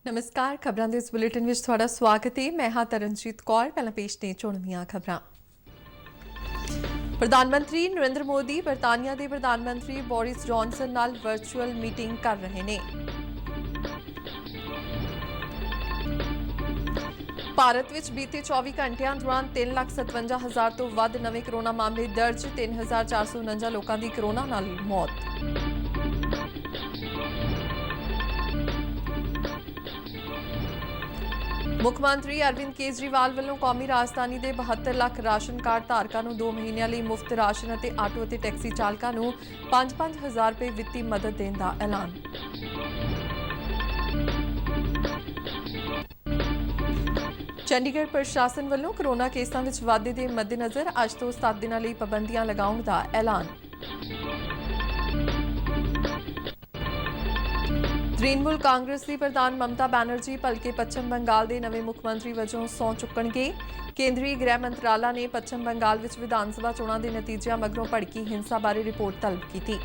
नमस्कार। खबरां ਦੇ ਇਸ ਬੁਲੇਟਿਨ ਵਿੱਚ ਤੁਹਾਡਾ ਸਵਾਗਤ ਹੈ। ਮੈਂ ਹਾਂ ਤਰਨਜੀਤ ਕੌਰ। ਪਹਿਲਾਂ ਪੇਸ਼ ਨੇ ਚੁਣਵੀਆਂ ਖਬਰਾਂ। ਪ੍ਰਧਾਨ ਮੰਤਰੀ ਨਰਿੰਦਰ ਮੋਦੀ ਬਰਤਾਨੀਆ ਦੇ ਪ੍ਰਧਾਨ ਮੰਤਰੀ ਬੋਰਿਸ ਜੌਨਸਨ ਨਾਲ ਵਰਚੁਅਲ ਮੀਟਿੰਗ ਕਰ ਰਹੇ ਨੇ। ਭਾਰਤ ਵਿੱਚ ਬੀਤੇ 24 ਘੰਟਿਆਂ ਦੌਰਾਨ 3,57,000 ਤੋਂ ਵੱਧ ਨਵੇਂ ਕਰੋਨਾ ਮਾਮਲੇ ਦਰਜ। 3,449 ਲੋਕਾਂ ਦੀ ਕਰੋਨਾ ਨਾਲ ਮੌਤ। ਮੁੱਖ ਮੰਤਰੀ ਅਰਵਿੰਦ ਕੇਜਰੀਵਾਲ ਵੱਲੋਂ ਕੌਮੀ ਰਾਜਧਾਨੀ ਦੇ 72 ਲੱਖ ਰਾਸ਼ਨ ਕਾਰਡ ਧਾਰਕਾਂ ਨੂੰ 2 ਮਹੀਨਿਆਂ ਲਈ ਮੁਫਤ ਰਾਸ਼ਨ ਅਤੇ ਆਟੋ ਅਤੇ ਟੈਕਸੀ ਚਾਲਕਾਂ ਨੂੰ 5-5 ਹਜ਼ਾਰ ਰੁਪਏ ਵਿੱਤੀ ਮਦਦ ਦੇਣ ਦਾ ਐਲਾਨ। ਚੰਡੀਗੜ੍ਹ ਪ੍ਰਸ਼ਾਸਨ ਵੱਲੋਂ ਕਰੋਨਾ ਕੇਸਾਂ ਵਿੱਚ ਵਾਧੇ ਦੇ ਮੱਦੇਨਜ਼ਰ ਅੱਜ ਤੋਂ 7 ਦਿਨਾਂ ਲਈ ਪਾਬੰਦੀਆਂ ਲਗਾਉਣ ਦਾ ਐਲਾਨ। ਤ੍ਰਿਣਮੂਲ ਕਾਂਗਰਸ ਦੀ ਪ੍ਰਧਾਨ ਮਮਤਾ ਬੈਨਰਜੀ ਭਲਕੇ ਪੱਛਮ ਬੰਗਾਲ ਦੇ ਨਵੇਂ ਮੁੱਖ ਮੰਤਰੀ ਵਜੋਂ ਸਹੁੰ ਚੁੱਕਣਗੇ। ਕੇਂਦਰੀ ਗ੍ਰਹਿ ਮੰਤਰਾਲਾ ਨੇ ਪੱਛਮ ਬੰਗਾਲ ਵਿੱਚ ਵਿਧਾਨ ਸਭਾ ਚੋਣਾਂ ਦੇ ਨਤੀਜਿਆਂ ਮਗਰੋਂ ਭੜਕੀ ਹਿੰਸਾ ਬਾਰੇ ਰਿਪੋਰਟ ਤਲਬ ਕੀਤੀ।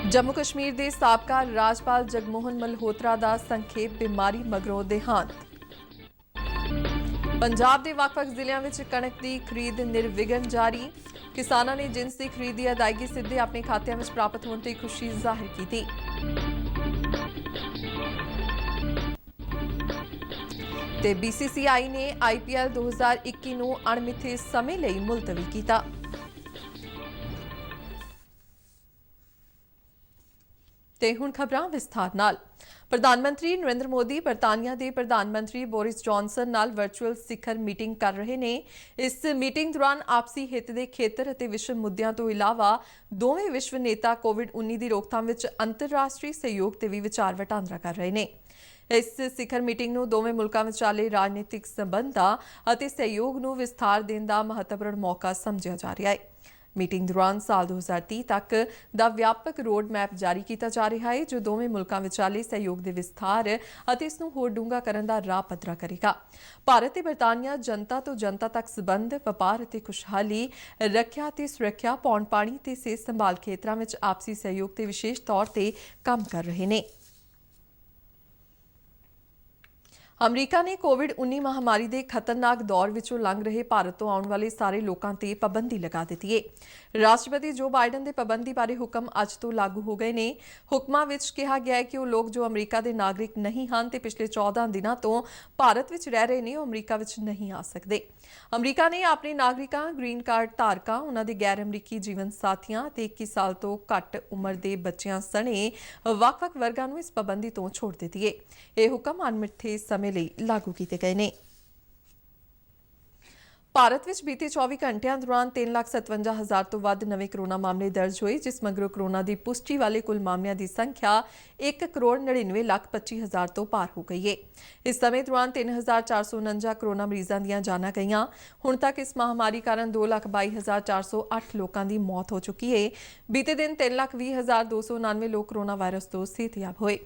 ਜੰਮੂ ਕਸ਼ਮੀਰ ਦੇ ਸਾਬਕਾ ਰਾਜਪਾਲ ਜਗਮੋਹਨ ਮਲਹੋਤਰਾ ਦਾ ਸੰਖੇਪ ਬਿਮਾਰੀ ਮਗਰੋਂ ਦੇਹਾਂਤ। ਪੰਜਾਬ ਦੇ ਵੱਖ-ਵੱਖ ਜ਼ਿਲ੍ਹਿਆਂ ਵਿੱਚ ਕਣਕ ਦੀ ਖਰੀਦ ਨਿਰਵਿਘਨ ਜਾਰੀ। ਕਿਸਾਨਾਂ ਨੇ ਜਿੰਸ ਦੀ ਖਰੀਦ ਦੀ ਅਦਾਇਗੀ ਸਿੱਧੇ ਆਪਣੇ ਖਾਤਿਆਂ ਵਿੱਚ ਪ੍ਰਾਪਤ ਹੋਣ ਤੇ ਖੁਸ਼ੀ ਜ਼ਾਹਿਰ ਕੀਤੀ। ਤੇ BCCI ਨੇ IPL 2021 ਨੂੰ ਅਣਮਿੱਥੇ ਸਮੇਂ ਲਈ ਮੁਲਤਵੀ ਕੀਤਾ। ਤੇ ਹੁਣ ਖਬਰਾਂ ਵਿਸਥਾਰ ਨਾਲ। ਪ੍ਰਧਾਨ ਮੰਤਰੀ ਨਰਿੰਦਰ ਮੋਦੀ ਬਰਤਾਨੀਆ ਦੇ ਪ੍ਰਧਾਨ ਮੰਤਰੀ ਬੋਰਿਸ ਜੌਨਸਨ ਨਾਲ ਵਰਚੁਅਲ ਸਿਖਰ ਮੀਟਿੰਗ ਕਰ ਰਹੇ ਨੇ। ਇਸ ਮੀਟਿੰਗ ਦੌਰਾਨ ਆਪਸੀ ਹਿੱਤ ਦੇ ਖੇਤਰ ਅਤੇ ਵਿਸ਼ਵ ਮੁੱਦਿਆਂ ਤੋਂ ਇਲਾਵਾ ਦੋਵੇਂ ਵਿਸ਼ਵ ਨੇਤਾ ਕੋਵਿਡ-19 ਦੀ ਰੋਕਥਾਮ ਵਿੱਚ ਅੰਤਰਰਾਸ਼ਟਰੀ ਸਹਿਯੋਗ ਤੇ ਵੀ ਵਿਚਾਰ ਵਟਾਂਦਰਾ ਕਰ ਰਹੇ ਨੇ। ਇਸ ਸਿਖਰ ਮੀਟਿੰਗ ਨੂੰ ਦੋਵੇਂ ਮੁਲਕਾਂ ਵਿਚਾਲੇ ਰਾਜਨੀਤਿਕ ਸੰਬੰਧਾਂ ਅਤੇ ਸਹਿਯੋਗ ਨੂੰ ਵਿਸਥਾਰ ਦੇਣ ਦਾ ਮਹੱਤਵਪੂਰਨ ਮੌਕਾ ਸਮਝਿਆ ਜਾ ਰਿਹਾ ਹੈ। ਮੀਟਿੰਗ ਦੌਰਾਨ ਸਾਲ 2030 ਤੱਕ ਦਾ ਵਿਆਪਕ ਰੋਡ ਮੈਪ ਜਾਰੀ ਕੀਤਾ ਜਾ ਰਿਹਾ ਹੈ, ਜੋ ਦੋਵੇਂ ਮੁਲਕਾਂ ਵਿਚਾਲੇ ਸਹਿਯੋਗ ਦੇ ਵਿਸਥਾਰ ਅਤੇ ਇਸ ਨੂੰ ਹੋਰ ਡੂੰਘਾ ਕਰਨ ਦਾ ਰਾਹ ਪੱਧਰਾ ਕਰੇਗਾ। ਭਾਰਤ ਤੇ ਬਰਤਾਨੀਆ ਜਨਤਾ ਤੋਂ ਜਨਤਾ ਤੱਕ ਸੰਬੰਧ, ਵਪਾਰ ਅਤੇ ਖੁਸ਼ਹਾਲੀ, ਰੱਖਿਆ ਅਤੇ ਸੁਰੱਖਿਆ, ਪੌਣ ਪਾਣੀ ਤੇ ਸਿਹਤ ਸੰਭਾਲ ਖੇਤਰਾਂ ਵਿੱਚ ਆਪਸੀ ਸਹਿਯੋਗ ਤੇ ਵਿਸ਼ੇਸ਼ ਤੌਰ ਤੇ ਕੰਮ ਕਰ ਰਹੇ ਨੇ। ਅਮਰੀਕਾ ਨੇ ਕੋਵਿਡ-19 ਮਹਾਮਾਰੀ ਦੇ ਖਤਰਨਾਕ ਦੌਰ ਵਿੱਚੋਂ ਲੰਘ ਰਹੇ ਭਾਰਤ ਤੋਂ ਆਉਣ ਵਾਲੇ ਸਾਰੇ ਲੋਕਾਂ ਤੇ ਪਾਬੰਦੀ ਲਗਾ ਦਿੱਤੀ ਹੈ। ਰਾਸ਼ਟਰਪਤੀ ਜੋ ਬਾਈਡਨ ਦੇ ਪਾਬੰਦੀ ਬਾਰੇ ਹੁਕਮ ਅੱਜ ਤੋਂ ਲਾਗੂ ਹੋ ਗਏ ਨੇ। ਹੁਕਮਾਂ ਵਿੱਚ ਕਿਹਾ ਗਿਆ ਹੈ ਕਿ ਉਹ ਲੋਕ ਜੋ ਅਮਰੀਕਾ ਦੇ ਨਾਗਰਿਕ ਨਹੀਂ ਹਨ ਤੇ ਪਿਛਲੇ 14 ਦਿਨਾਂ ਤੋਂ ਭਾਰਤ ਵਿੱਚ ਰਹਿ ਰਹੇ ਨੇ, ਉਹ ਅਮਰੀਕਾ ਵਿੱਚ ਨਹੀਂ ਆ ਸਕਦੇ। ਅਮਰੀਕਾ ਨੇ ਆਪਣੇ ਨਾਗਰਿਕਾਂ, ਗ੍ਰੀਨ ਕਾਰਡ ਧਾਰਕਾਂ, ਉਹਨਾਂ ਦੇ ਗੈਰ ਅਮਰੀਕੀ ਜੀਵਨ ਸਾਥੀਆਂ ਤੇ 21 ਸਾਲ ਤੋਂ ਘੱਟ ਉਮਰ ਦੇ ਬੱਚਿਆਂ ਸਣੇ ਵੱਖ-ਵੱਖ ਵਰਗਾਂ ਨੂੰ ਇਸ ਪਾਬੰਦੀ ਤੋਂ ਛੋਟ ਦਿੱਤੀ ਹੈ। ਇਹ ਹੁਕਮ ਅਣਮਿੱਥੇ ਸਮੇਂ ਲਈ ਲਾਗੂ ਕੀਤੇ ਗਏ ਨੇ। ਭਾਰਤ ਵਿੱਚ ਬੀਤੇ 24 ਘੰਟਿਆਂ ਦੌਰਾਨ 3,57,000 ਤੋਂ ਵੱਧ ਨਵੇਂ ਕਰੋਨਾ ਮਾਮਲੇ ਦਰਜ ਹੋਏ, ਜਿਸ ਮਗਰੋਂ ਕਰੋਨਾ ਦੀ ਪੁਸ਼ਟੀ ਵਾਲੇ ਕੁੱਲ ਮਾਮਲਿਆਂ ਦੀ ਸੰਖਿਆ 1,99,25,000 ਤੋਂ ਪਾਰ ਹੋ ਗਈ ਹੈ। ਇਸ ਸਮੇਂ ਦੌਰਾਨ 3,449 ਕਰੋਨਾ ਮਰੀਜ਼ਾਂ ਦੀਆਂ ਜਾਨਾਂ ਗਈਆਂ। ਹੁਣ ਤੱਕ ਇਸ ਮਹਾਮਾਰੀ ਕਾਰਨ 2,22,408 ਲੋਕਾਂ ਦੀ ਮੌਤ ਹੋ ਚੁੱਕੀ ਹੈ। ਬੀਤੇ ਦਿਨ 3,20,299 ਲੋਕ ਕਰੋਨਾ ਵਾਇਰਸ ਤੋਂ ਸਿਹਤਯਾਬ ਹੋਏ।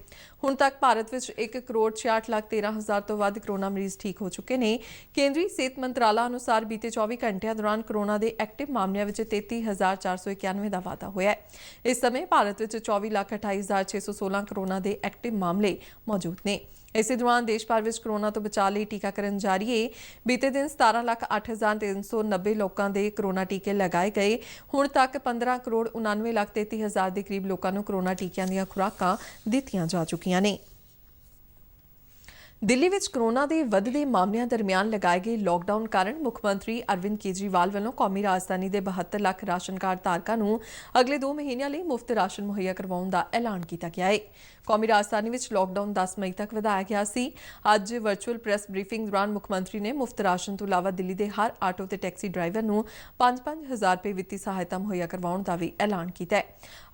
ਹੁਣ ਤੱਕ ਭਾਰਤ ਵਿੱਚ 1,66,13,000 ਤੋਂ ਵੱਧ ਕਰੋਨਾ ਮਰੀਜ਼ ਠੀਕ ਹੋ ਚੁੱਕੇ ਨੇ। ਕੇਂਦਰੀ ਸਿਹਤ ਮੰਤਰਾਲਾ ਅਨੁਸਾਰ ਬੀਤੇ 24 ਘੰਟਿਆਂ ਦੌਰਾਨ ਕਰੋਨਾ ਦੇ ਐਕਟਿਵ ਮਾਮਲਿਆਂ ਵਿੱਚ 33,491 ਦਾ ਵਾਧਾ ਹੋਇਆ ਹੈ। ਇਸ ਸਮੇਂ ਭਾਰਤ ਵਿੱਚ 24,28,616 ਕਰੋਨਾ ਦੇ ਐਕਟਿਵ ਮਾਮਲੇ ਮੌਜੂਦ ਨੇ। ਇਸੇ ਦੌਰਾਨ ਦੇਸ਼ ਭਰ ਵਿੱਚ ਕਰੋਨਾ ਤੋਂ ਬਚਾਅ ਲਈ ਟੀਕਾਕਰਨ ਜਾਰੀ ਹੈ। ਬੀਤੇ ਦਿਨ 17,08,390 ਲੋਕਾਂ ਦੇ ਕਰੋਨਾ ਟੀਕੇ ਲਗਾਏ ਗਏ। ਹੁਣ ਤੱਕ 15,99,33,000 ਦੇ ਕਰੀਬ ਲੋਕਾਂ ਨੂੰ ਕਰੋਨਾ ਟੀਕਿਆਂ ਦੀਆਂ ਖੁਰਾਕਾਂ ਦਿੱਤੀਆਂ ਜਾ ਚੁੱਕੀਆਂ ਨੇ। ਦਿੱਲੀ ਵਿੱਚ ਕਰੋਨਾ ਦੇ ਵੱਧਦੇ ਮਾਮਲਿਆਂ ਦਰਮਿਆਨ ਲਗਾਏ ਗਏ ਲਾਕਡਾਊਨ ਕਾਰਨ ਮੁੱਖ ਮੰਤਰੀ ਅਰਵਿੰਦ ਕੇਜਰੀਵਾਲ ਵੱਲੋਂ ਕੌਮੀ ਰਾਜਧਾਨੀ ਦੇ 72 ਲੱਖ ਰਾਸ਼ਨ ਕਾਰਡ ਧਾਰਕਾਂ ਨੂੰ ਅਗਲੇ 2 ਮਹੀਨਿਆਂ ਲਈ ਮੁਫਤ ਰਾਸ਼ਨ ਮੁਹੱਈਆ ਕਰਵਾਉਣ ਦਾ ਐਲਾਨ ਕੀਤਾ ਗਿਆ ਹੈ। ਕੌਮੀ ਰਾਜਧਾਨੀ ਵਿੱਚ ਲਾਕਡਾਊਨ 10 ਮਈ ਤੱਕ ਵਧਾਇਆ ਗਿਆ ਸੀ। ਅੱਜ ਵਰਚੁਅਲ ਪ੍ਰੈਸ ਬਰੀਫਿੰਗ ਦੌਰਾਨ ਮੁੱਖ ਮੰਤਰੀ ਨੇ ਮੁਫਤ ਰਾਸ਼ਨ ਤੋਂ ਇਲਾਵਾ ਦਿੱਲੀ ਦੇ ਹਰ ਆਟੋ ਤੇ ਟੈਕਸੀ ਡਰਾਈਵਰ ਨੂੰ 5-5 ਹਜ਼ਾਰ ਰੁਪਏ ਵਿੱਤੀ ਸਹਾਇਤਾ ਮੁਹੱਈਆ ਕਰਵਾਉਣ ਦਾ ਵੀ ਐਲਾਨ ਕੀਤਾ ਹੈ।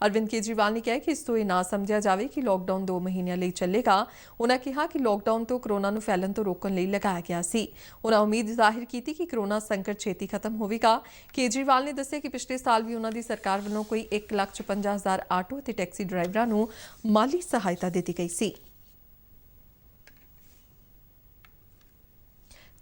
ਅਰਵਿੰਦ ਕੇਜਰੀਵਾਲ ਨੇ ਕਿਹਾ ਕਿ ਇਸ ਤੋਂ ਇਹ ਨਾ ਸਮਝਿਆ ਜਾਵੇ ਕਿ ਲਾਕਡਾਊਨ 2 ਮਹੀਨਿਆਂ ਲਈ ਚੱਲੇਗਾ। ਉਨ੍ਹਾਂ ਕਿਹਾ ਕਿ ਲਾਕਡਾਊਨ ਤੋਂ ਕਰੋਨਾ ਨੂੰ ਫੈਲਣ ਤੋਂ ਰੋਕਣ ਲਈ ਲਗਾਇਆ ਗਿਆ ਸੀ। ਉਨ੍ਹਾਂ ਉਮੀਦ ਜ਼ਾਹਿਰ ਕੀਤੀ ਕਿ ਕਰੋਨਾ ਸੰਕਟ ਛੇਤੀ ਖਤਮ ਹੋਵੇਗਾ। ਕੇਜਰੀਵਾਲ ਨੇ ਦੱਸਿਆ ਕਿ ਪਿਛਲੇ ਸਾਲ ਵੀ ਉਨ੍ਹਾਂ ਦੀ ਸਰਕਾਰ ਵੱਲੋਂ ਕੋਈ 1,56,000 ਆਟੋ ਅਤੇ ਟੈਕਸੀ ਡਰਾਈਵਰਾਂ ਨੂੰ ਮਾਲੀ ਸਹਾਇਤਾ ਦਿੱਤੀ ਗਈ ਸੀ।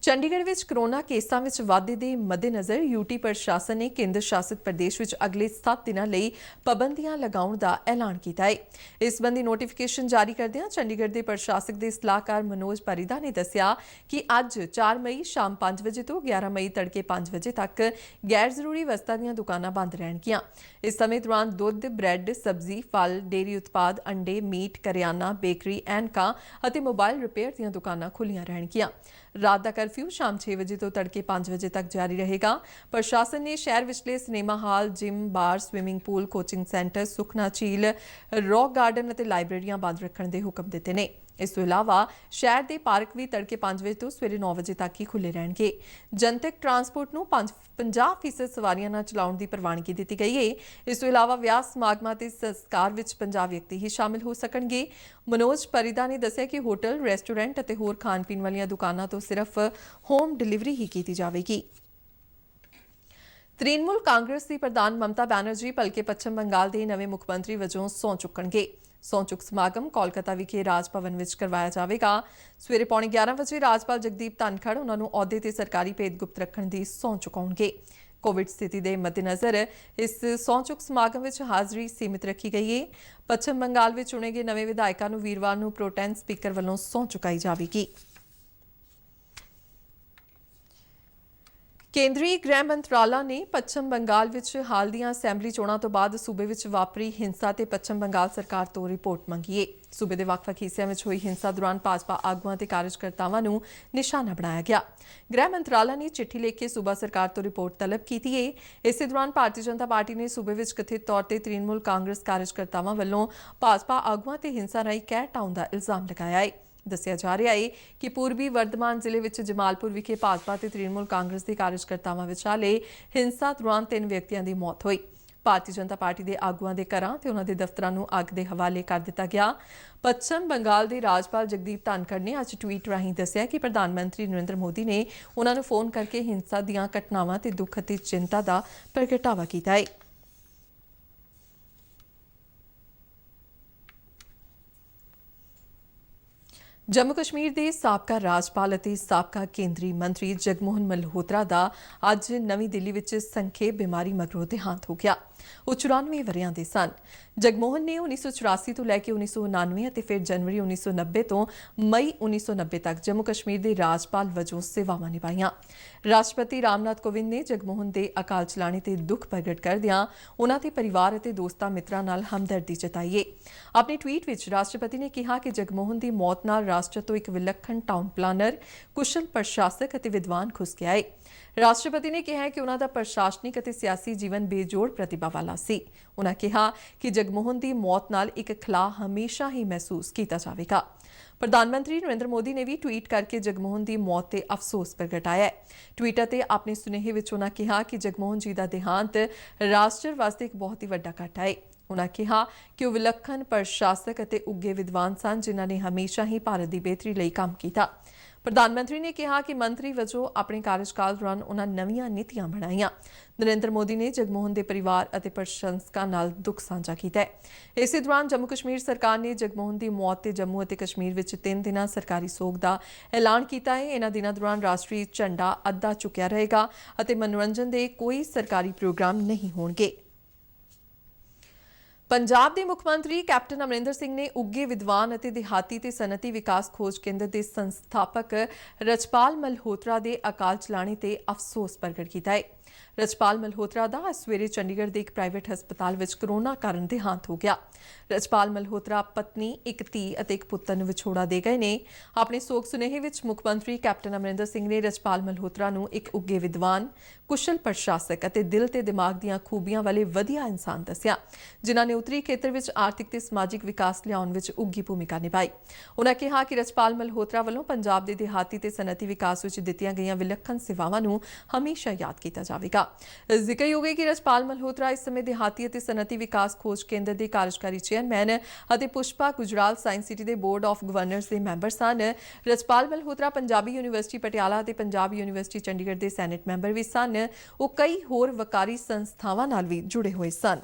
ਚੰਡੀਗੜ੍ਹ ਵਿੱਚ ਕਰੋਨਾ ਕੇਸਾਂ ਵਿੱਚ ਵਾਧੇ ਦੇ ਮੱਦੇਨਜ਼ਰ ਯੂਟੀ ਪ੍ਰਸ਼ਾਸਨ ਨੇ ਕੇਂਦਰ ਸ਼ਾਸਿਤ ਪ੍ਰਦੇਸ਼ ਵਿੱਚ ਅਗਲੇ 7 ਦਿਨਾਂ ਲਈ ਪਾਬੰਦੀਆਂ ਲਗਾਉਣ ਦਾ ਐਲਾਨ ਕੀਤਾ ਹੈ। ਇਸ ਸੰਬੰਧੀ ਨੋਟੀਫਿਕੇਸ਼ਨ ਜਾਰੀ ਕਰਦਿਆਂ ਚੰਡੀਗੜ੍ਹ ਦੇ ਪ੍ਰਸ਼ਾਸਕ ਦੇ ਸਲਾਹਕਾਰ ਮਨੋਜ ਪਰਿਦਾ ਨੇ ਦੱਸਿਆ ਕਿ ਅੱਜ 4 ਮਈ ਸ਼ਾਮ 5 ਵਜੇ ਤੋਂ 11 ਮਈ ਤੜਕੇ 5 ਵਜੇ ਤੱਕ ਗੈਰ ਜ਼ਰੂਰੀ ਵਸਤਾਂ ਦੀਆਂ ਦੁਕਾਨਾਂ ਬੰਦ ਰਹਿਣਗੀਆਂ। ਇਸ ਸਮੇਂ ਦੌਰਾਨ ਦੁੱਧ, ਬ੍ਰੈਡ, ਸਬਜ਼ੀ, ਫਲ, ਡੇਅਰੀ ਉਤਪਾਦ, ਅੰਡੇ, ਮੀਟ, ਕਰਿਆਨਾ, ਬੇਕਰੀ, ਐਨਕਾਂ ਅਤੇ ਮੋਬਾਈਲ ਰਿਪੇਅਰ ਦੀਆਂ ਦੁਕਾਨਾਂ ਖੁੱਲ੍ਹੀਆਂ ਰਹਿਣਗੀਆਂ। ਰਾਤ ਦਾ ਕਰਫਿਊ ਸ਼ਾਮ 6 ਵਜੇ ਤੋਂ ਤੜਕੇ 5 ਵਜੇ ਤੱਕ ਜਾਰੀ ਰਹੇਗਾ। ਪ੍ਰਸ਼ਾਸਨ ਨੇ ਸ਼ਹਿਰ ਵਿਚਲੇ cinema hall, gym, bar, swimming pool, coaching centre, Sukhna ਝੀਲ, ਰੌਕ ਗਾਰਡਨ ਅਤੇ ਲਾਇਬ੍ਰੇਰੀਆਂ ਬੰਦ ਰੱਖਣ ਦੇ ਹੁਕਮ ਦਿੱਤੇ ਨੇ। ਇਸ ਤੋਂ ਇਲਾਵਾ ਸ਼ਹਿਰ ਦੇ ਪਾਰਕ ਵੀ ਤੜਕੇ 5 ਵਜੇ ਤੋਂ ਸਵੇਰੇ 9 ਵਜੇ ਤੱਕ ਹੀ ਖੁੱਲ੍ਹੇ ਰਹਿਣਗੇ। ਜਨਤਕ ਟਰਾਂਸਪੋਰਟ ਨੂੰ 50% ਸਵਾਰੀਆਂ ਨਾਲ ਚਲਾਉਣ ਦੀ ਪ੍ਰਵਾਨਗੀ ਦਿੱਤੀ ਗਈ ਹੈ। ਇਸ ਤੋਂ ਇਲਾਵਾ ਵਿਆਹ ਸਮਾਗਮਾਂ ਤੇ ਸੰਸਕਾਰ ਵਿੱਚ 50 ਵਿਅਕਤੀ ਹੀ ਸ਼ਾਮਿਲ ਹੋ ਸਕਣਗੇ। ਮਨੋਜ ਪਰਿਦਾ ਨੇ ਦੱਸਿਆ ਕਿ ਹੋਟਲ, ਰੈਸਟੋਰੈਂਟ ਅਤੇ ਹੋਰ ਖਾਣ ਪੀਣ ਵਾਲੀਆਂ ਦੁਕਾਨਾਂ ਤੋਂ ਸਿਰਫ ਹੋਮ ਡਿਲੀਵਰੀ ਹੀ ਕੀਤੀ ਜਾਵੇਗੀ। ਤ੍ਰਿਣਮੂਲ ਕਾਂਗਰਸ ਦੀ ਪ੍ਰਧਾਨ ਮਮਤਾ ਬੈਨਰਜੀ ਭਲਕੇ ਪੱਛਮ ਬੰਗਾਲ ਦੇ ਨਵੇਂ ਮੁੱਖ ਮੰਤਰੀ ਵਜੋਂ ਸਹੁੰ ਚੁੱਕਣਗੇ। ਸਹੁੰ ਚੁੱਕ ਸਮਾਗਮ ਕੋਲਕਾਤਾ ਵਿਖੇ ਰਾਜ ਭਵਨ ਵਿੱਚ ਕਰਵਾਇਆ ਜਾਵੇਗਾ। ਸਵੇਰੇ 11:15 ਵਜੇ ਰਾਜਪਾਲ ਜਗਦੀਪ ਧਨਖੜ ਉਹਨਾਂ ਨੂੰ ਅਹੁਦੇ ਤੇ ਸਰਕਾਰੀ ਭੇਦ ਗੁਪਤ ਰੱਖਣ ਦੀ ਸਹੁੰ ਚੁਕਾਉਣਗੇ। ਕੋਵਿਡ ਸਥਿਤੀ ਦੇ ਮੱਦੇਨਜ਼ਰ ਇਸ ਸਹੁੰ ਚੁੱਕ ਸਮਾਗਮ ਵਿੱਚ ਹਾਜ਼ਰੀ ਸੀਮਿਤ ਰੱਖੀ ਗਈ ਹੈ। ਪੱਛਮ ਬੰਗਾਲ ਵਿੱਚ ਚੁਣੇ ਗਏ ਨਵੇਂ ਵਿਧਾਇਕਾਂ ਨੂੰ ਵੀਰਵਾਰ ਨੂੰ ਪ੍ਰੋਟੈਮ ਸਪੀਕਰ ਵੱਲੋਂ ਸਹੁੰ ਚੁਕਾਈ ਜਾਵੇਗੀ। ਕੇਂਦਰੀ ਗ੍ਰਹਿ ਮੰਤਰਾਲਾ ਨੇ ਪੱਛਮ ਬੰਗਾਲ ਵਿੱਚ ਹਾਲ ਦੀਆਂ ਅਸੈਂਬਲੀ ਚੋਣਾਂ ਤੋਂ ਬਾਅਦ ਸੂਬੇ ਵਿੱਚ ਵਾਪਰੀ ਹਿੰਸਾ ਤੇ ਪੱਛਮ ਬੰਗਾਲ ਸਰਕਾਰ ਤੋਂ ਰਿਪੋਰਟ ਮੰਗੀ ਹੈ। ਸੂਬੇ ਦੇ ਵੱਖ-ਵੱਖ ਹਿੱਸਿਆਂ ਵਿੱਚ ਹੋਈ ਹਿੰਸਾ ਦੌਰਾਨ ਭਾਜਪਾ ਆਗੂਆਂ ਤੇ ਕਾਰਜਕਰਤਾਵਾਂ ਨੂੰ ਨਿਸ਼ਾਨਾ ਬਣਾਇਆ ਗਿਆ। ਗ੍ਰਹਿ ਮੰਤਰਾਲਾ ਨੇ ਚਿੱਠੀ ਲਿਖ ਕੇ ਸੂਬਾ ਸਰਕਾਰ ਤੋਂ ਰਿਪੋਰਟ ਤਲਬ ਕੀਤੀ ਹੈ। ਇਸੇ ਦੌਰਾਨ ਭਾਰਤੀ ਜਨਤਾ ਪਾਰਟੀ ਨੇ ਸੂਬੇ ਵਿੱਚ ਕਥਿਤ ਤੌਰ ਤੇ ਤ੍ਰਿਣਮੂਲ ਕਾਂਗਰਸ ਕਾਰਜਕਰਤਾਵਾਂ ਵੱਲੋਂ ਭਾਜਪਾ ਆਗੂਆਂ ਤੇ ਹਿੰਸਾ ਰਾਹੀਂ ਕਹਿਰ ਢਾਉਣ ਦਾ ਇਲਜ਼ਾਮ ਲਗਾਇਆ ਹੈ। ਦੱਸਿਆ ਜਾ ਰਿਹਾ ਹੈ ਕਿ ਪੂਰਬੀ ਵਰਧਮਾਨ ਜ਼ਿਲ੍ਹੇ ਵਿੱਚ ਜਮਾਲਪੁਰ ਵਿਖੇ ਭਾਜਪਾ ਤੇ ਤ੍ਰਿਣਮੂਲ ਕਾਂਗਰਸ ਦੇ ਕਾਰਜਕਰਤਾਵਾਂ ਵਿਚਾਲੇ ਹਿੰਸਾ ਦੌਰਾਨ 3 ਵਿਅਕਤੀਆਂ ਦੀ ਮੌਤ ਹੋਈ। ਭਾਰਤੀ ਜਨਤਾ ਪਾਰਟੀ ਦੇ ਆਗੂਆਂ ਦੇ ਘਰਾਂ ਤੇ ਉਹਨਾਂ ਦੇ ਦਫ਼ਤਰਾਂ ਨੂੰ ਅੱਗ ਦੇ ਹਵਾਲੇ ਕਰ ਦਿੱਤਾ ਗਿਆ। ਪੱਛਮ ਬੰਗਾਲ ਦੇ ਰਾਜਪਾਲ ਜਗਦੀਪ ਧਨਖੜ ਨੇ ਅੱਜ ਟਵੀਟ ਰਾਹੀਂ ਦੱਸਿਆ ਕਿ ਪ੍ਰਧਾਨ ਮੰਤਰੀ ਨਰਿੰਦਰ ਮੋਦੀ ਨੇ ਉਹਨਾਂ ਨੂੰ ਫੋਨ ਕਰਕੇ ਹਿੰਸਾ ਦੀਆਂ ਘਟਨਾਵਾਂ ਤੇ ਦੁੱਖ ਅਤੇ ਚਿੰਤਾ ਦਾ ਪ੍ਰਗਟਾਵਾ ਕੀਤਾ ਹੈ। ਜੰਮੂ ਕਸ਼ਮੀਰ ਦੇ ਸਾਬਕਾ ਰਾਜਪਾਲ ਅਤੇ ਸਾਬਕਾ ਕੇਂਦਰੀ ਮੰਤਰੀ ਜਗਮੋਹਨ ਮਲਹੋਤਰਾ ਦਾ ਅੱਜ ਨਵੀਂ ਦਿੱਲੀ ਵਿੱਚ ਸੰਖੇਪ ਬਿਮਾਰੀ ਮਗਰੋਂ ਦੇਹਾਂਤ ਹੋ ਗਿਆ। ਉਹ 94 ਵਰ੍ਹਿਆਂ ਦੇ ਸਨ। ਜਗਮੋਹਨ ਨੇ 1984 ਤੋਂ ਲੈ ਕੇ 1999 ਅਤੇ ਫਿਰ ਜਨਵਰੀ 1990 ਤੋਂ ਮਈ 1990 ਤੱਕ ਜੰਮੂ ਕਸ਼ਮੀਰ ਦੇ ਰਾਜਪਾਲ ਵਜੋਂ ਸੇਵਾਵਾਂ ਨਿਭਾਈਆਂ। ਰਾਸ਼ਟਰਪਤੀ ਰਾਮਨਾਥ ਕੋਵਿੰਦ ਨੇ ਜਗਮੋਹਨ ਦੇ ਅਕਾਲ ਚਲਾਣੇ ਤੇ ਦੁੱਖ ਪ੍ਰਗਟ ਕਰਦਿਆਂ ਉਨ੍ਹਾਂ ਦੇ ਪਰਿਵਾਰ ਅਤੇ ਦੋਸਤਾਂ ਮਿੱਤਰਾਂ ਨਾਲ ਹਮਦਰਦੀ ਜਤਾਈ ਹੈ। ਆਪਣੇ ਟਵੀਟ ਵਿੱਚ ਰਾਸ਼ਟਰਪਤੀ ਨੇ ਕਿਹਾ ਕਿ ਜਗਮੋਹਨ ਦੀ ਮੌਤ ਨਾਲ ਰਾਸ਼ਟਰ ਤੋਂ ਇੱਕ ਵਿਲੱਖਣ ਟਾਊਨ ਪਲਾਨਰ, ਕੁਸ਼ਲ ਪ੍ਰਸ਼ਾਸਕ ਅਤੇ ਵਿਦਵਾਨ ਖੁੱਸ ਗਿਆ ਹੈ। ਰਾਸ਼ਟਰਪਤੀ ਨੇ ਕਿਹਾ ਕਿ ਉਨ੍ਹਾਂ ਦਾ ਪ੍ਰਸ਼ਾਸਨਿਕ ਅਤੇ ਸਿਆਸੀ ਜੀਵਨ ਬੇਜੋੜ ਪ੍ਰਤਿਭਾ ਵਾਲਾ ਸੀ। ਉਨ੍ਹਾਂ ਕਿਹਾ ਕਿ ਜਗਮੋਹਨ ਦੀ ਮੌਤ ਨਾਲ ਇੱਕ ਖਲਾਅ ਹਮੇਸ਼ਾ ਹੀ ਮਹਿਸੂਸ ਕੀਤਾ ਜਾਵੇਗਾ। ਪ੍ਰਧਾਨ ਮੰਤਰੀ ਨਰਿੰਦਰ ਮੋਦੀ ਨੇ ਵੀ ਟਵੀਟ ਕਰਕੇ ਜਗਮੋਹਨ ਦੀ ਮੌਤ ਤੇ ਅਫਸੋਸ ਪ੍ਰਗਟਾਇਆ ਹੈ। ਟਵੀਟਰ ਤੇ ਆਪਣੇ ਸੁਨੇਹੇ ਵਿੱਚ ਉਨ੍ਹਾਂ ਕਿਹਾ ਕਿ ਜਗਮੋਹਨ ਜੀ ਦਾ ਦੇਹਾਂਤ ਰਾਸ਼ਟਰ ਵਾਸਤੇ ਇੱਕ ਬਹੁਤ ਹੀ ਵੱਡਾ ਘਾਟਾ ਹੈ। ਉਨ੍ਹਾਂ ਕਿਹਾ ਕਿ ਉਹ ਵਿਲੱਖਣ ਪ੍ਰਸ਼ਾਸਕ ਅਤੇ ਉੱਘੇ ਵਿਦਵਾਨ ਸਨ ਜਿਨ੍ਹਾਂ ਨੇ ਹਮੇਸ਼ਾ ਹੀ ਭਾਰਤ ਦੀ ਬਿਹਤਰੀ ਲਈ ਕੰਮ ਕੀਤਾ। ਪ੍ਰਧਾਨ ਮੰਤਰੀ ਨੇ ਕਿਹਾ ਕਿ ਮੰਤਰੀ ਵਜੋਂ ਆਪਣੇ ਕਾਰਜਕਾਲ ਦੌਰਾਨ ਉਨ੍ਹਾਂ ਨਵੀਆਂ ਨੀਤੀਆਂ ਬਣਾਈਆਂ। ਨਰਿੰਦਰ ਮੋਦੀ ਨੇ ਜਗਮੋਹਨ ਦੇ ਪਰਿਵਾਰ ਅਤੇ ਪ੍ਰਸ਼ੰਸਕਾਂ ਨਾਲ ਦੁੱਖ ਸਾਂਝਾ ਕੀਤਾ ਹੈ। ਇਸੇ ਦੌਰਾਨ ਜੰਮੂ ਕਸ਼ਮੀਰ ਸਰਕਾਰ ਨੇ ਜਗਮੋਹਨ ਦੀ ਮੌਤ ਤੇ ਜੰਮੂ ਅਤੇ ਕਸ਼ਮੀਰ ਵਿੱਚ 3 ਦਿਨਾਂ ਸਰਕਾਰੀ ਸੋਗ ਦਾ ਐਲਾਨ ਕੀਤਾ ਹੈ। ਇਹਨਾਂ ਦਿਨਾਂ ਦੌਰਾਨ ਰਾਸ਼ਟਰੀ ਝੰਡਾ ਅੱਧਾ ਚੁੱਕਿਆ ਰਹੇਗਾ ਅਤੇ ਮਨੋਰੰਜਨ ਦੇ ਕੋਈ ਸਰਕਾਰੀ ਪ੍ਰੋਗਰਾਮ ਨਹੀਂ ਹੋਣਗੇ। ਪੰਜਾਬ ਦੇ ਮੁੱਖ ਮੰਤਰੀ ਕੈਪਟਨ ਅਮਰਿੰਦਰ ਸਿੰਘ ਨੇ ਉੱਘੇ ਵਿਦਵਾਨ ਅਤੇ ਦਿਹਾਤੀ ਤੇ ਸਨਅਤੀ ਵਿਕਾਸ ਖੋਜ ਕੇਂਦਰ ਦੇ ਸੰਸਥਾਪਕ ਰਜਪਾਲ ਮਲਹੋਤਰਾ ਦੇ ਅਕਾਲ ਚਲਾਣੇ ਤੇ ਅਫਸੋਸ ਪ੍ਰਗਟ ਕੀਤਾ ਹੈ। ਰਜਪਾਲ ਮਲਹੋਤਰਾ ਦਾ ਅੱਜ ਸਵੇਰੇ ਚੰਡੀਗੜ੍ਹ ਦੇ ਇੱਕ ਪ੍ਰਾਈਵੇਟ ਹਸਪਤਾਲ ਵਿੱਚ ਕੋਰੋਨਾ ਕਾਰਨ ਦੇਹਾਂਤ ਹੋ ਗਿਆ। ਰਜਪਾਲ ਮਲਹੋਤਰਾ ਪਤਨੀ, ਇੱਕ ਧੀ ਅਤੇ ਇੱਕ ਪੁੱਤਰ ਨੂੰ ਵਿਛੋੜਾ ਦੇ ਗਏ ਨੇ। ਆਪਣੇ ਸੋਗ ਸੁਨੇਹੇ ਵਿੱਚ ਮੁੱਖ ਮੰਤਰੀ ਕੈਪਟਨ ਅਮਰਿੰਦਰ ਸਿੰਘ ਨੇ ਰਜਪਾਲ ਮਲਹੋਤਰਾ ਨੂੰ ਇੱਕ ਉੱਘੇ ਵਿਦਵਾਨ, ਕੁਸ਼ਲ ਪ੍ਰਸ਼ਾਸਕ ਅਤੇ ਦਿਲ ਤੇ ਦਿਮਾਗ ਦੀਆਂ ਖੂਬੀਆਂ ਵਾਲੇ ਵਧੀਆ ਇਨਸਾਨ ਦੱਸਿਆ, ਜਿਨ੍ਹਾਂ ਨੇ ਉੱਤਰੀ ਖੇਤਰ ਵਿੱਚ ਆਰਥਿਕ ਤੇ ਸਮਾਜਿਕ ਵਿਕਾਸ ਲਿਆਉਣ ਵਿੱਚ ਉੱਘੀ ਭੂਮਿਕਾ ਨਿਭਾਈ। ਉਨ੍ਹਾਂ ਕਿਹਾ ਕਿ ਰਜਪਾਲ ਮਲਹੋਤਰਾ ਵੱਲੋਂ ਪੰਜਾਬ ਦੇ ਦਿਹਾਤੀ ਤੇ ਸਨਅਤੀ ਵਿਕਾਸ ਵਿੱਚ ਦਿੱਤੀਆਂ ਗਈਆਂ ਵਿਲੱਖਣ ਸੇਵਾਵਾਂ ਨੂੰ ਹਮੇਸ਼ਾ ਯਾਦ ਕੀਤਾ ਜਾਵੇਗਾ। ਜ਼ਿਕਰਯੋਗ ਹੈ ਕਿ ਰਜਪਾਲ ਮਲਹੋਤਰਾ ਇਸ ਸਮੇਂ ਦਿਹਾਤੀ ਅਤੇ ਸਨਅਤੀ ਵਿਕਾਸ ਖੋਜ ਕੇਂਦਰ ਦੇ ਕਾਰਜਕਾਰੀ ਚੇਅਰਮੈਨ ਅਤੇ ਪੁਸ਼ਪਾ ਗੁਜਰਾਲ ਸਾਇੰਸ ਸਿਟੀ ਦੇ ਬੋਰਡ ਆਫ ਗਵਰਨਰਸ ਦੇ ਮੈਂਬਰ ਸਨ। ਰਜਪਾਲ ਮਲਹੋਤਰਾ ਪੰਜਾਬੀ ਯੂਨੀਵਰਸਿਟੀ ਪਟਿਆਲਾ ਅਤੇ ਪੰਜਾਬ ਯੂਨੀਵਰਸਿਟੀ ਚੰਡੀਗੜ੍ਹ ਦੇ ਸੈਨੇਟ ਮੈਂਬਰ ਵੀ ਸਨ। ਉਹ ਕਈ ਹੋਰ ਵਕਾਰੀ ਸੰਸਥਾਵਾਂ ਨਾਲ ਵੀ ਜੁੜੇ ਹੋਏ ਸਨ।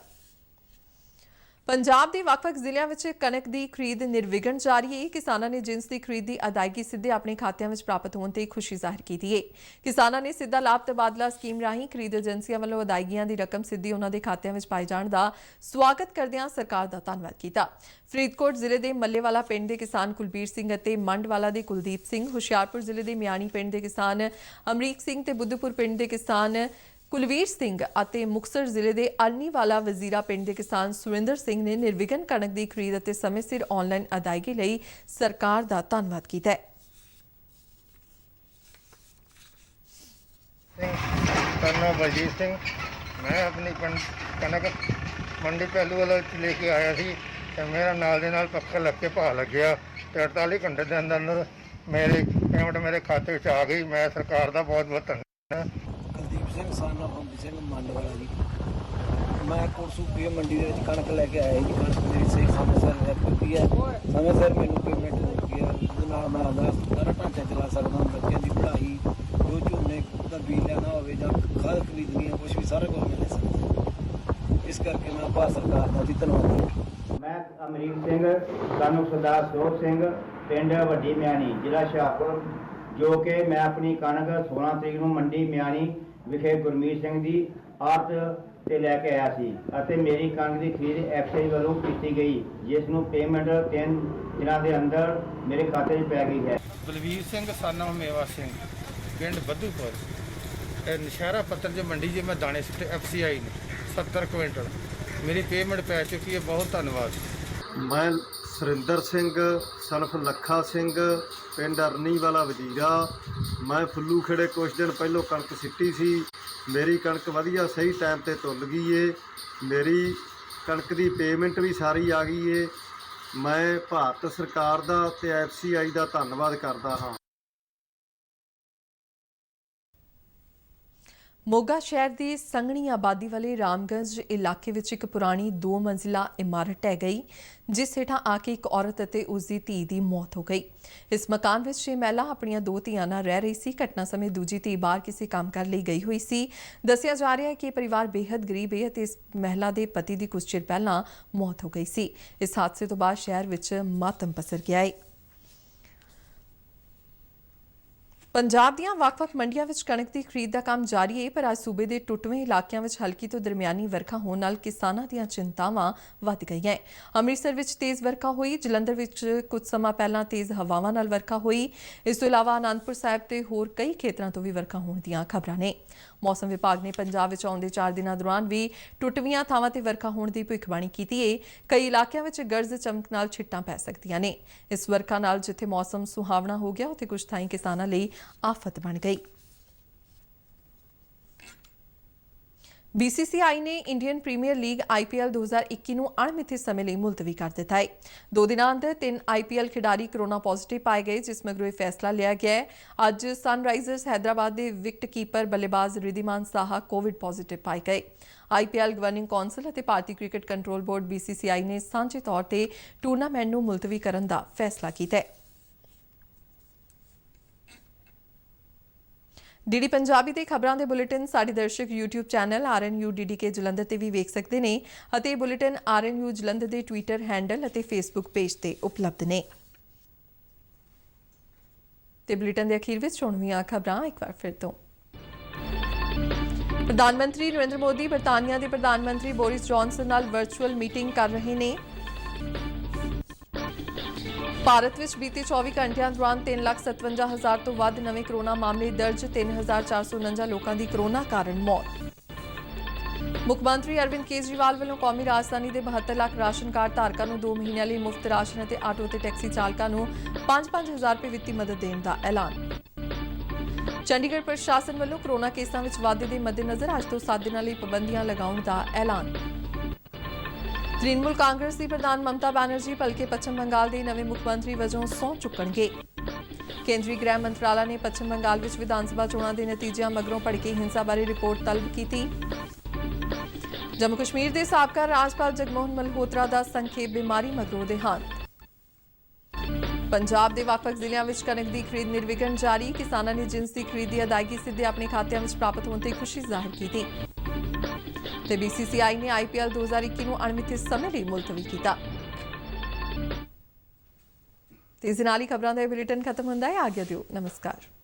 ਪੰਜਾਬ ਦੇ ਵੱਖ-ਵੱਖ ਜ਼ਿਲ੍ਹਿਆਂ ਵਿੱਚ ਕਣਕ ਦੀ ਖਰੀਦ ਨਿਰਵਿਘਨ ਜਾਰੀ ਹੈ। ਕਿਸਾਨਾਂ ਨੇ ਜਿੰਸ ਦੀ ਖਰੀਦ ਦੀ ਅਦਾਇਗੀ ਸਿੱਧੇ ਆਪਣੇ ਖਾਤਿਆਂ ਵਿੱਚ ਪ੍ਰਾਪਤ ਹੋਣ ਤੇ ਖੁਸ਼ੀ ਜ਼ਾਹਿਰ ਕੀਤੀ ਹੈ। ਕਿਸਾਨਾਂ ਨੇ ਸਿੱਧਾ ਲਾਭ ਤਬਾਦਲਾ ਸਕੀਮ ਰਾਹੀਂ ਖਰੀਦ ਏਜੰਸੀਆਂ ਵੱਲੋਂ ਅਦਾਇਗੀਆਂ ਦੀ ਰਕਮ ਸਿੱਧੀ ਉਹਨਾਂ ਦੇ ਖਾਤਿਆਂ ਵਿੱਚ ਪਾਏ ਜਾਣ ਦਾ ਸਵਾਗਤ ਕਰਦਿਆਂ ਸਰਕਾਰ ਦਾ ਧੰਨਵਾਦ ਕੀਤਾ। ਫਰੀਦਕੋਟ ਜ਼ਿਲ੍ਹੇ ਦੇ ਮੱਲੇਵਾਲਾ ਪਿੰਡ ਦੇ ਕਿਸਾਨ ਕੁਲਬੀਰ ਸਿੰਘ ਅਤੇ ਮੰਡਵਾਲਾ ਦੇ ਕੁਲਦੀਪ ਸਿੰਘ, ਹੁਸ਼ਿਆਰਪੁਰ ਜ਼ਿਲ੍ਹੇ ਦੇ ਮਿਆਣੀ ਪਿੰਡ ਦੇ ਕਿਸਾਨ ਅਮਰੀਕ ਸਿੰਘ ਤੇ ਬੁੱਧੂਪੁਰ ਪਿੰਡ ਦੇ ਕਿਸਾਨ ਕੁਲਵੀਰ ਸਿੰਘ ਅਤੇ ਮੁਕਤਸਰ ਜ਼ਿਲ੍ਹੇ ਦੇ ਅਲਨੀਵਾਲਾ ਵਜ਼ੀਰਾ ਪਿੰਡ ਦੇ ਕਿਸਾਨ ਸੁਰਿੰਦਰ ਸਿੰਘ ਨੇ ਨਿਰਵਿਘਨ ਕਣਕ ਦੀ ਖਰੀਦ ਅਤੇ ਸਮੇਂ ਸਿਰ ਆਨਲਾਈਨ ਅਦਾਇਗੀ ਲਈ ਸਰਕਾਰ ਦਾ ਧੰਨਵਾਦ ਕੀਤਾ ਹੈ। बलजीत सिंह, मैं अपनी कनक मंडी पहलू वाला लेके आया सी ते मेरा नाल दे नाल पक्का लग के भाव लग्या ते 48 घंटे के अंदर मेरी पेमेंट मेरे खाते आ गई। मैं सरकार का बहुत बहुत धन्यवाद। ਕੁਲਦੀਪ ਸਿੰਘ ਸਾਨਾ ਬੰਬੀ ਸਿੰਘ ਮੰਡ ਵਾਲਾ ਜੀ। ਮੈਂ ਕੋਟਸੂਪੀ ਮੰਡੀ ਦੇ ਵਿੱਚ ਕਣਕ ਲੈ ਕੇ ਆਇਆ ਜੀ। ਕਣਕ ਮੇਰੀ ਸਹੀ ਸਮੇਂ ਸਿਰ ਪੱਕੀ ਹੈ, ਸਮੇਂ ਸਿਰ ਮੈਨੂੰ ਪੇਮੈਂਟ ਹੋ ਗਈ ਹੈ। ਉਹਦੇ ਨਾਲ ਮੈਂ ਆਪਦਾ ਸਾਰਾ ਢਾਂਚਾ ਚਲਾ ਸਕਦਾ ਹਾਂ। ਬੱਚਿਆਂ ਦੀ ਪੜ੍ਹਾਈ, ਜੋ ਝੋਨੇ ਦਾ ਬੀਜ ਲੈਣਾ ਹੋਵੇ ਜਾਂ ਖਾਦ ਖਰੀਦਣੀ ਹੈ, ਕੁਛ ਵੀ ਸਾਰਾ ਕੁਝ ਮਿਲ ਸਕਦਾ। ਇਸ ਕਰਕੇ ਮੈਂ ਭਾਰਤ ਸਰਕਾਰ ਦਾ ਵੀ ਧੰਨਵਾਦ। ਮੈਂ ਅਮਰੀਕ ਸਿੰਘ ਸਾਨੂੰ ਸਰਦਾਰ ਸੋਹ ਸਿੰਘ ਪਿੰਡ ਵੱਡੀ ਮਿਆਣੀ ਜ਼ਿਲ੍ਹਾ ਹੁਸ਼ਿਆਰਪੁਰ, ਜੋ ਕਿ ਮੈਂ ਆਪਣੀ ਕਣਕ 16 ਤਰੀਕ ਨੂੰ ਮੰਡੀ ਮਿਆਣੀ ਵਿਖੇ ਗੁਰਮੀਤ ਸਿੰਘ ਦੀ ਆੜਤ ਤੇ ਲੈ ਕੇ ਆਇਆ ਸੀ ਅਤੇ ਮੇਰੀ ਕਣਕ ਦੀ ਖਰੀਦ ਐਫਸੀਆਈ ਵੱਲੋਂ ਕੀਤੀ ਗਈ, ਜਿਸ ਨੂੰ ਪੇਮੈਂਟ 3 ਦਿਨਾਂ ਦੇ ਅੰਦਰ ਮੇਰੇ ਖਾਤੇ 'ਚ ਪੈ ਗਈ ਹੈ। ਬਲਵੀਰ ਸਿੰਘ ਸਾਨਾ ਮੇਵਾ ਸਿੰਘ ਪਿੰਡ ਬੱਧੂਪੁਰ, ਇਹ ਨਸ਼ਹਿਰਾ ਪੱਤਰ ਜੋ ਮੰਡੀ ਜੇ मैं दाने सिੱਟੇ एफसीआई ने 70 ਕੁਇੰਟਲ ਮੇਰੀ ਪੇਮੈਂਟ ਪੈ ਚੁੱਕੀ ਹੈ। ਬਹੁਤ ਧੰਨਵਾਦ। ਮੈਂ ਸੁਰਿੰਦਰ ਸਿੰਘ ਸਨਫ ਲੱਖਾ ਸਿੰਘ ਪਿੰਡ ਅਰਨੀਵਾਲਾ ਵਜ਼ੀਰਾ। ਮੈਂ ਫੁੱਲੂ ਖੇੜੇ ਕੁਝ ਦਿਨ ਪਹਿਲੋਂ ਕਣਕ ਸਿੱਟੀ ਸੀ। ਮੇਰੀ ਕਣਕ ਵਧੀਆ ਸਹੀ ਟਾਈਮ ਤੇ ਤੁੱਲ ਗਈ ਏ। ਮੇਰੀ ਕਣਕ ਦੀ ਪੇਮੈਂਟ ਵੀ ਸਾਰੀ ਆ ਗਈ ਏ। ਮੈਂ ਭਾਰਤ ਸਰਕਾਰ ਦਾ ਤੇ ਐਫਸੀਆਈ ਦਾ ਧੰਨਵਾਦ ਕਰਦਾ ਹਾਂ। ਮੋਗਾ ਸ਼ਹਿਰ ਦੀ ਸੰਘਣੀ ਆਬਾਦੀ ਵਾਲੇ ਰਾਮਗੰਜ ਇਲਾਕੇ ਵਿੱਚ ਇੱਕ ਪੁਰਾਣੀ 2 ਮੰਜ਼ਿਲਾ ਇਮਾਰਤ ਢਹਿ ਗਈ, ਜਿਸ ਹੇਠਾਂ ਆ ਕੇ ਇੱਕ ਔਰਤ ਅਤੇ ਉਸ ਦੀ ਧੀ ਦੀ ਮੌਤ ਹੋ ਗਈ। ਇਸ ਮਕਾਨ ਵਿੱਚ ਇਹ ਮਹਿਲਾ ਆਪਣੀਆਂ 2 ਧੀਆਂ ਨਾਲ ਰਹਿ ਰਹੀ ਸੀ। ਘਟਨਾ ਸਮੇਂ ਦੂਜੀ ਧੀ ਬਾਹਰ ਕਿਸੇ ਕੰਮ ਕਰ ਲਈ ਗਈ ਹੋਈ ਸੀ। ਦੱਸਿਆ ਜਾ ਰਿਹਾ ਹੈ ਕਿ ਇਹ ਪਰਿਵਾਰ ਬੇਹੱਦ ਗਰੀਬ ਹੈ ਅਤੇ ਇਸ ਮਹਿਲਾ ਦੇ ਪਤੀ ਦੀ ਕੁਝ ਚਿਰ ਪਹਿਲਾਂ ਮੌਤ ਹੋ ਗਈ ਸੀ। ਇਸ ਹਾਦਸੇ ਤੋਂ ਬਾਅਦ ਸ਼ਹਿਰ ਵਿੱਚ ਮਾਤਮ ਪਸਰ ਗਿਆ ਹੈ। ਪੰਜਾਬ ਦੀਆਂ ਵੱਖ-ਵੱਖ ਮੰਡੀਆਂ ਵਿੱਚ ਕਣਕ ਦੀ ਖਰੀਦ ਦਾ ਕੰਮ ਜਾਰੀ ਹੈ, ਪਰ ਅੱਜ ਸੂਬੇ ਦੇ ਟੁੱਟਵੇਂ ਇਲਾਕਿਆਂ ਵਿੱਚ ਹਲਕੀ ਤੋਂ ਦਰਮਿਆਨੀ ਵਰਖਾ ਹੋਣ ਨਾਲ ਕਿਸਾਨਾਂ ਦੀਆਂ ਚਿੰਤਾਵਾਂ ਵੱਧ ਗਈਆਂ। ਅੰਮ੍ਰਿਤਸਰ ਵਿੱਚ ਤੇਜ਼ ਵਰਖਾ ਹੋਈ, ਜਲੰਧਰ ਵਿੱਚ ਕੁਝ ਸਮਾਂ ਪਹਿਲਾਂ ਤੇਜ਼ ਹਵਾਵਾਂ ਨਾਲ ਵਰਖਾ ਹੋਈ। ਇਸ ਤੋਂ ਇਲਾਵਾ ਅਨੰਦਪੁਰ ਸਾਹਿਬ ਤੇ ਹੋਰ ਕਈ ਖੇਤਰਾਂ ਤੋਂ ਵੀ ਵਰਖਾ ਹੋਣ ਦੀਆਂ ਖਬਰਾਂ ਨੇ। ਮੌਸਮ ਵਿਭਾਗ ਨੇ ਪੰਜਾਬ ਵਿੱਚ ਆਉਂਦੇ 4 ਦਿਨਾਂ ਦੌਰਾਨ ਵੀ ਟੁੱਟਵੀਆਂ ਥਾਵਾਂ ਤੇ ਵਰਖਾ ਹੋਣ ਦੀ ਭਵਿੱਖਬਾਣੀ ਕੀਤੀ ਹੈ। ਕਈ ਇਲਾਕਿਆਂ ਵਿੱਚ ਗਰਜ ਚਮਕ ਨਾਲ ਛਿੱਟਾਂ ਪੈ ਸਕਦੀਆਂ ਨੇ। ਇਸ ਵਰਖਾ ਨਾਲ ਜਿੱਥੇ ਮੌਸਮ ਸੁਹਾਵਣਾ ਹੋ ਗਿਆ, ਉੱਥੇ ਕੁਝ ਥਾਈਂ ਕਿਸਾਨਾਂ ਲਈ ਆਫਤ ਬਣ ਗਈ। BCCI ਨੇ ਇੰਡੀਅਨ ਪ੍ਰੀਮੀਅਰ ਲੀਗ IPL 2021 ਨੂੰ ਅਣਮਿੱਥੇ ਸਮੇਂ ਲਈ ਮੁਲਤਵੀ ਕਰ ਦਿੱਤਾ ਹੈ। 2 ਦਿਨਾਂ ਅੰਦਰ 3 IPL ਖਿਡਾਰੀ ਕੋਰੋਨਾ ਪੋਜ਼ਿਟਿਵ ਪਾਏ ਗਏ, ਜਿਸ ਮਗਰੋਂ ਇਹ ਫੈਸਲਾ ਲਿਆ ਗਿਆ ਹੈ। ਅੱਜ ਸਨਰਾਈਜ਼ਰਸ ਹੈਦਰਾਬਾਦ ਦੇ ਵਿਕਟ ਕੀਪਰ ਬੱਲੇਬਾਜ਼ ਰਿਧੀਮਾਨ ਸਾਹਾ ਕੋਵਿਡ ਪੋਜ਼ਿਟਿਵ ਪਾਏ ਗਏ। IPL ਗਵਰਨਿੰਗ ਕੌਂਸਲ ਅਤੇ ਭਾਰਤੀ ਕ੍ਰਿਕਟ ਕੰਟਰੋਲ ਬੋਰਡ BCCI ਨੇ ਸਾਂਝੇ ਤੌਰ ਤੇ ਟੂਰਨਾਮੈਂਟ ਨੂੰ ਮੁਲਤਵੀ ਕਰਨ ਦਾ ਫੈਸਲਾ ਕੀਤਾ ਹੈ। ਡੀਡੀ ਪੰਜਾਬੀ ਦੇ ਖਬਰਾਂ ਦੇ ਬੁਲੇਟਿਨ ਸਾਡੇ ਦਰਸ਼ਕ YouTube channel RNU DDK Jalandhar ਤੇ ਵੀ ਵੇਖ ਸਕਦੇ ਨੇ ਅਤੇ ਇਹ ਬੁਲੇਟਿਨ RNU ਜਲੰਧਰ ਦੇ ਟਵਿੱਟਰ ਹੈਂਡਲ ਅਤੇ ਫੇਸਬੁੱਕ ਪੇਜ ਤੇ ਉਪਲਬਧ ਨੇ। ਤੇ ਬੁਲੇਟਿਨ ਦੇ ਅਖੀਰ ਵਿੱਚ ਚੋਣਵੀਆਂ ਖਬਰਾਂ ਇੱਕ ਵਾਰ ਫਿਰ ਤੋਂ। ਪ੍ਰਧਾਨ ਮੰਤਰੀ ਨਰਿੰਦਰ ਮੋਦੀ ਬਰਤਾਨੀਆ ਦੇ ਪ੍ਰਧਾਨ ਮੰਤਰੀ ਬੋਰਿਸ ਜੌਨਸਨ ਨਾਲ ਵਰਚੁਅਲ ਮੀਟਿੰਗ ਕਰ ਰਹੇ ਨੇ। ਭਾਰਤ ਵਿੱਚ ਬੀਤੇ 24 ਘੰਟਿਆਂ ਦੌਰਾਨ 3,57,000 ਤੋਂ ਵੱਧ ਨਵੇਂ ਕਰੋਨਾ ਮਾਮਲੇ ਦਰਜ। 3,449 ਲੋਕਾਂ ਦੀ ਕਰੋਨਾ ਕਾਰਨ ਮੌਤ। ਮੁੱਖ ਮੰਤਰੀ ਅਰਵਿੰਦ ਕੇਜਰੀਵਾਲ ਵੱਲੋਂ ਕੌਮੀ ਰਾਜਧਾਨੀ ਦੇ 72 ਲੱਖ ਰਾਸ਼ਨ ਕਾਰਡ ਧਾਰਕਾਂ ਨੂੰ 2 ਮਹੀਨਿਆਂ ਲਈ ਮੁਫਤ ਰਾਸ਼ਨ ਅਤੇ ਆਟੋ ਤੇ ਟੈਕਸੀ ਚਾਲਕਾਂ ਨੂੰ 5-5 ਹਜ਼ਾਰ ਰੁਪਏ ਵਿੱਤੀ ਮਦਦ ਦੇਣ ਦਾ ਐਲਾਨ। ਚੰਡੀਗੜ੍ਹ ਪ੍ਰਸ਼ਾਸਨ ਵੱਲੋਂ ਕਰੋਨਾ ਕੇਸਾਂ ਵਿੱਚ ਵਾਧੇ ਦੇ ਮੱਦੇਨਜ਼ਰ ਅੱਜ ਤੋਂ 7 ਦਿਨਾਂ ਲਈ ਪਾਬੰਦੀਆਂ ਲਗਾਉਣ ਦਾ ਐਲਾਨ। ਤ੍ਰਿਣਮੂਲ ਕਾਂਗਰਸ ਦੀ ਪ੍ਰਧਾਨ ਮਮਤਾ ਬੈਨਰਜੀ ਭਲਕੇ ਪੱਛਮ ਬੰਗਾਲ ਦੇ ਨਵੇਂ ਮੁੱਖ ਮੰਤਰੀ ਵਜੋਂ ਸਹੁੰ ਚੁੱਕਣਗੇ। ਕੇਂਦਰੀ ਗ੍ਰਹਿ ਮੰਤਰਾਲਾ ਨੇ ਪੱਛਮ ਬੰਗਾਲ ਵਿੱਚ ਵਿਧਾਨ ਸਭਾ ਚੋਣਾਂ ਦੇ ਨਤੀਜਿਆਂ ਮਗਰੋਂ ਭੜਕੀ ਹਿੰਸਾ ਬਾਰੇ ਰਿਪੋਰਟ ਤਲਬ ਕੀਤੀ। ਜੰਮੂ ਕਸ਼ਮੀਰ ਦੇ ਸਾਬਕਾ ਰਾਜਪਾਲ ਜਗਮੋਹਨ ਮਲਹੋਤਰਾ ਦਾ ਸੰਖੇਪ ਬਿਮਾਰੀ ਮਗਰੋਂ ਦੇਹਾਂਤ। ਪੰਜਾਬ ਦੇ ਵੱਖ-ਵੱਖ ਜ਼ਿਲ੍ਹਿਆਂ ਵਿੱਚ ਕਣਕ ਦੀ ਖਰੀਦ ਨਿਰਵਿਘਨ ਜਾਰੀ। ਕਿਸਾਨਾਂ ਨੇ ਜਿੰਸ ਦੀ ਖਰੀਦ ਦੀ ਅਦਾਇਗੀ ਸਿੱਧੇ ਆਪਣੇ ਖਾਤਿਆਂ ਵਿੱਚ ਪ੍ਰਾਪਤ ਹੋਣ ਤੇ ਖੁਸ਼ੀ ਜ਼ਾਹਿਰ ਕੀਤੀ। ਤੇ BCCI ਨੇ IPL 2021 ਨੂੰ ਅਣਮਿੱਥੇ ਸਮੇਂ ਲਈ ਮੁਲਤਵੀ ਕੀਤਾ। ਤੇ ਇਸ ਨਾਲ ਹੀ ਖਬਰਾਂ ਦਾ ਇਹ ਬੁਲੇਟਿਨ ਖਤਮ ਹੁੰਦਾ ਹੈ। ਆਗਿਆ ਦਿਓ, ਨਮਸਕਾਰ।